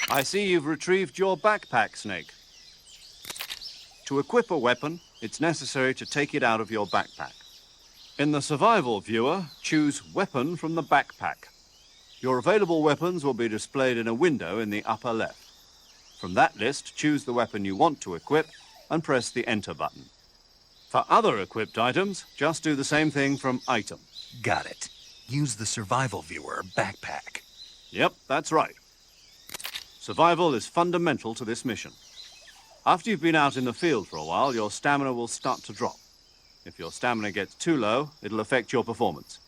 I see you've retrieved your backpack, Snake. To equip a weapon, it's necessary to take it out of your backpack. In the survival viewer, choose Weapon from the backpack. Your available weapons will be displayed in a window in the upper left. From that list, choose the weapon you want to equip and press the Enter button. For other equipped items, just do the same thing from Item. Got it. Use the survival viewer backpack. Yep, that's right. Survival is fundamental to this mission. After you've been out in the field for a while, your stamina will start to drop. If your stamina gets too low, it'll affect your performance.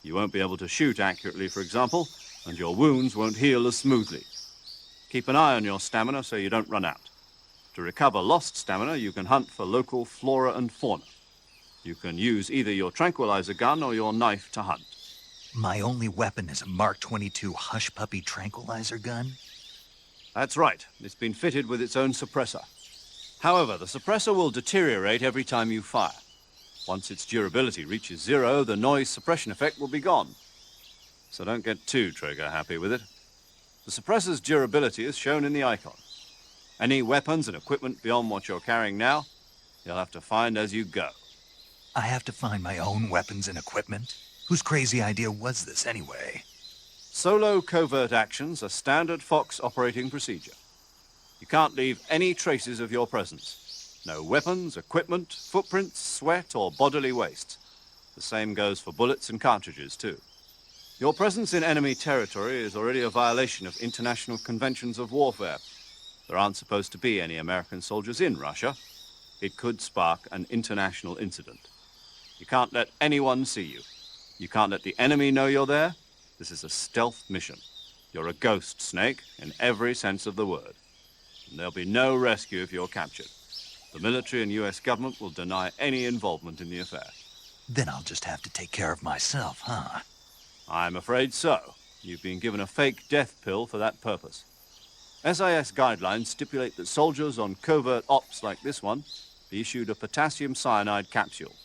You won't be able to shoot accurately, for example, and your wounds won't heal as smoothly. Keep an eye on your stamina so you don't run out. To recover lost stamina, you can hunt for local flora and fauna. You can use either your tranquilizer gun or your knife to hunt. My only weapon is a Mark 22 Hush Puppy tranquilizer gun? That's right. It's been fitted with its own suppressor. However, the suppressor will deteriorate every time you fire. Once its durability reaches 0, the noise suppression effect will be gone. So don't get too trigger-happy with it. The suppressor's durability is shown in the icon. Any weapons and equipment beyond what you're carrying now, you'll have to find as you go. I have to find my own weapons and equipment? Whose crazy idea was this anyway? Solo covert actions are standard Fox operating procedure. You can't leave any traces of your presence. No weapons, equipment, footprints, sweat, or bodily waste. The same goes for bullets and cartridges, too. Your presence in enemy territory is already a violation of international conventions of warfare. There aren't supposed to be any American soldiers in Russia. It could spark an international incident. You can't let anyone see you. You can't let the enemy know you're there. This is a stealth mission. You're a ghost, Snake, in every sense of the word. And there'll be no rescue if you're captured. The military and U.S. government will deny any involvement in the affair. Then I'll just have to take care of myself, huh? I'm afraid so. You've been given a fake death pill for that purpose. SIS guidelines stipulate that soldiers on covert ops like this one be issued a potassium cyanide capsule.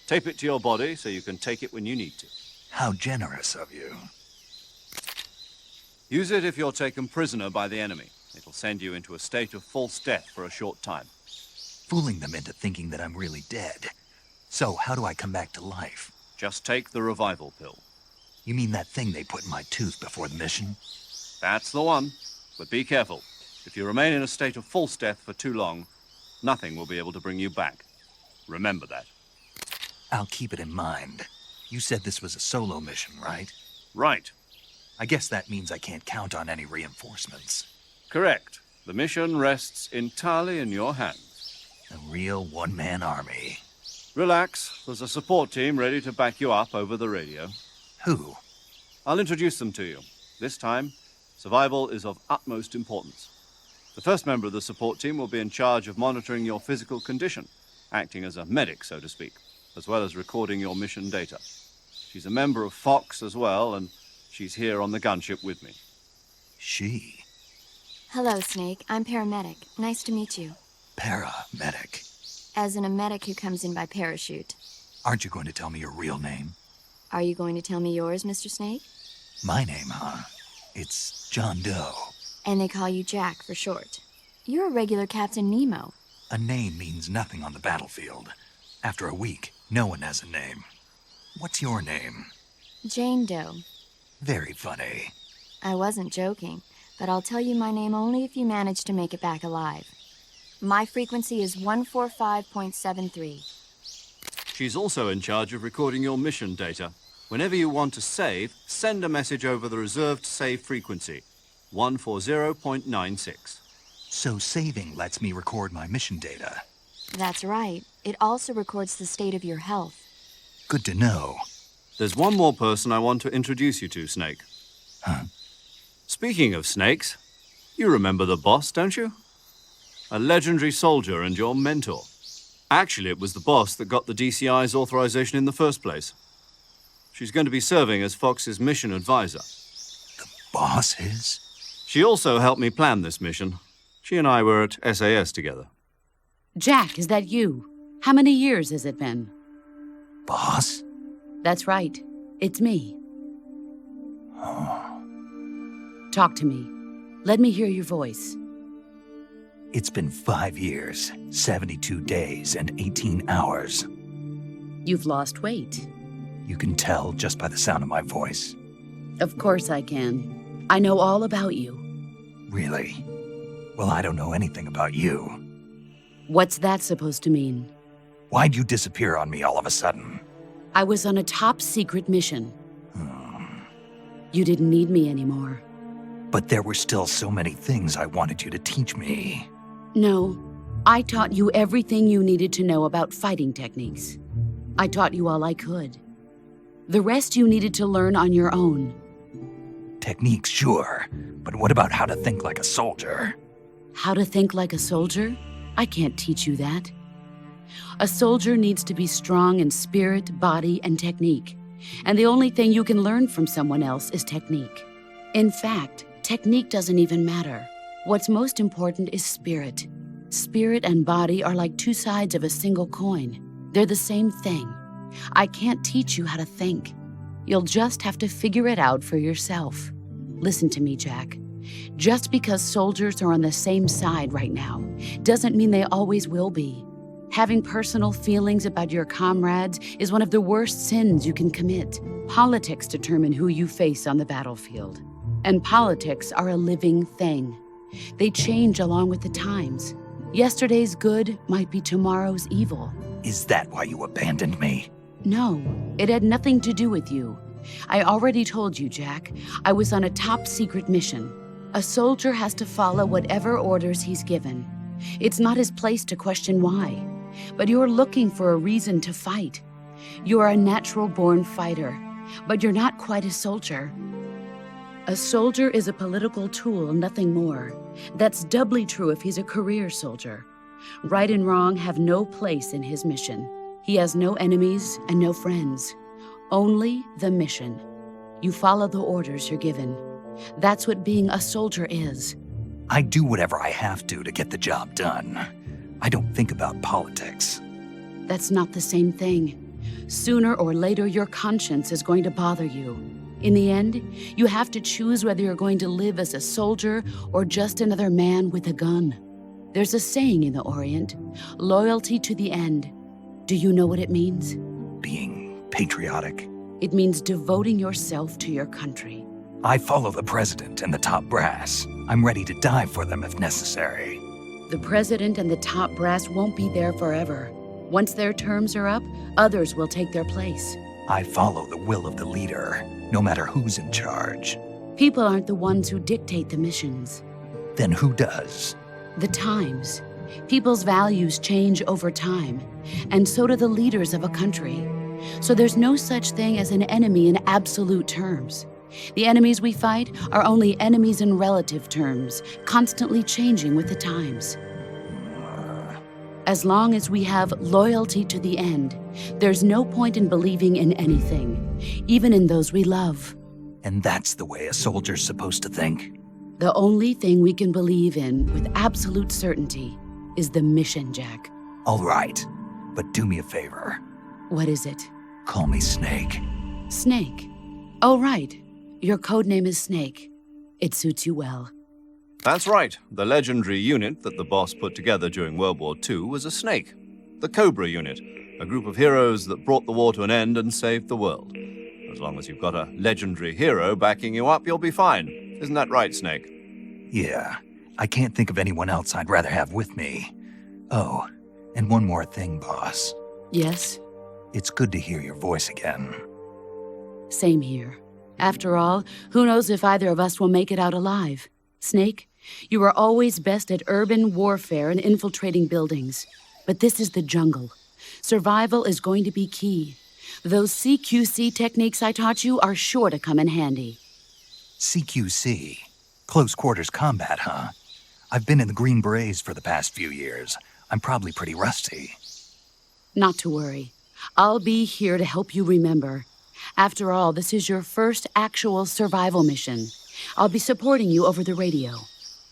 Tape it to your body so you can take it when you need to. How generous of you. Use it if you're taken prisoner by the enemy. It'll send you into a state of false death for a short time. Fooling them into thinking that I'm really dead. So how do I come back to life? Just take the revival pill. You mean that thing they put in my tooth before the mission? That's the one. But be careful. If you remain in a state of false death for too long, nothing will be able to bring you back. Remember that. I'll keep it in mind. You said this was a solo mission, right? Right. I guess that means I can't count on any reinforcements. Correct. The mission rests entirely in your hands. A real one-man army. Relax. There's a support team ready to back you up over the radio. Who? I'll introduce them to you. This time, survival is of utmost importance. The first member of the support team will be in charge of monitoring your physical condition, acting as a medic, so to speak, as well as recording your mission data. She's a member of Fox as well, and she's here on the gunship with me. She? Hello, Snake. I'm paramedic. Nice to meet you. Paramedic? As in a medic who comes in by parachute. Aren't you going to tell me your real name? Are you going to tell me yours, Mr. Snake? My name, huh? It's John Doe. And they call you Jack for short. You're a regular Captain Nemo. A name means nothing on the battlefield. After a week, no one has a name. What's your name? Jane Doe. Very funny. I wasn't joking, but I'll tell you my name only if you manage to make it back alive. My frequency is 145.73. She's also in charge of recording your mission data. Whenever you want to save, send a message over the reserved save frequency, 140.96. So saving lets me record my mission data. That's right. It also records the state of your health. Good to know. There's one more person I want to introduce you to, Snake. Huh? Speaking of snakes, you remember the boss, don't you? A legendary soldier and your mentor. Actually, it was the boss that got the DCI's authorization in the first place. She's going to be serving as Fox's mission advisor. The boss is? She also helped me plan this mission. She and I were at SAS together. Jack, is that you? How many years has it been? Boss? That's right. It's me. Oh. Talk to me. Let me hear your voice. It's been 5 years, 72 days, and 18 hours. You've lost weight. You can tell just by the sound of my voice. Of course I can. I know all about you. Really? Well, I don't know anything about you. What's that supposed to mean? Why'd you disappear on me all of a sudden? I was on a top-secret mission. You didn't need me anymore. But there were still so many things I wanted you to teach me. No, I taught you everything you needed to know about fighting techniques. I taught you all I could. The rest you needed to learn on your own. Techniques, sure. But what about how to think like a soldier? How to think like a soldier? I can't teach you that. A soldier needs to be strong in spirit, body, and technique. And the only thing you can learn from someone else is technique. In fact, technique doesn't even matter. What's most important is spirit. Spirit and body are like two sides of a single coin. They're the same thing. I can't teach you how to think. You'll just have to figure it out for yourself. Listen to me, Jack. Just because soldiers are on the same side right now doesn't mean they always will be. Having personal feelings about your comrades is one of the worst sins you can commit. Politics determine who you face on the battlefield. And politics are a living thing. They change along with the times. Yesterday's good might be tomorrow's evil. Is that why you abandoned me? No, it had nothing to do with you. I already told you, Jack. I was on a top-secret mission. A soldier has to follow whatever orders he's given. It's not his place to question why. But you're looking for a reason to fight. You are a natural-born fighter, but you're not quite a soldier. A soldier is a political tool, nothing more. That's doubly true if he's a career soldier. Right and wrong have no place in his mission. He has no enemies and no friends. Only the mission. You follow the orders you're given. That's what being a soldier is. I do whatever I have to get the job done. I don't think about politics. That's not the same thing. Sooner or later, your conscience is going to bother you. In the end, you have to choose whether you're going to live as a soldier or just another man with a gun. There's a saying in the Orient, loyalty to the end. Do you know what it means? Being patriotic. It means devoting yourself to your country. I follow the president and the top brass. I'm ready to die for them if necessary. The president and the top brass won't be there forever. Once their terms are up, others will take their place. I follow the will of the leader, no matter who's in charge. People aren't the ones who dictate the missions. Then who does? The times. People's values change over time, and so do the leaders of a country. So there's no such thing as an enemy in absolute terms. The enemies we fight are only enemies in relative terms, constantly changing with the times. As long as we have loyalty to the end, there's no point in believing in anything, even in those we love. And that's the way a soldier's supposed to think? The only thing we can believe in with absolute certainty is the mission, Jack. All right, but do me a favor. What is it? Call me Snake. Snake. Oh, right. Your code name is Snake. It suits you well. That's right. The legendary unit that the boss put together during World War II was a snake. The Cobra unit, a group of heroes that brought the war to an end and saved the world. As long as you've got a legendary hero backing you up, you'll be fine. Isn't that right, Snake? Yeah, I can't think of anyone else I'd rather have with me. Oh, and one more thing, boss. Yes? It's good to hear your voice again. Same here. After all, who knows if either of us will make it out alive? Snake, you are always best at urban warfare and infiltrating buildings. But this is the jungle. Survival is going to be key. Those CQC techniques I taught you are sure to come in handy. CQC? Close quarters combat, huh? I've been in the Green Berets for the past few years. I'm probably pretty rusty. Not to worry. I'll be here to help you remember. After all, this is your first actual survival mission. I'll be supporting you over the radio.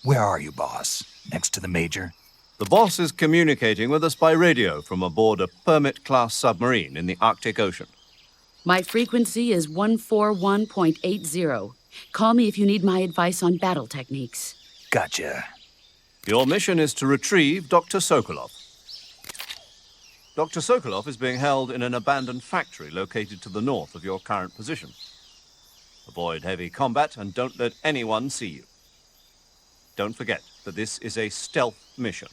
Where are you, boss? Next to the major? The boss is communicating with us by radio from aboard a Permit-class submarine in the Arctic Ocean. My frequency is 141.80. Call me if you need my advice on battle techniques. Gotcha. Your mission is to retrieve Dr. Sokolov. Dr. Sokolov is being held in an abandoned factory located to the north of your current position. Avoid heavy combat and don't let anyone see you. Don't forget that this is a stealth mission.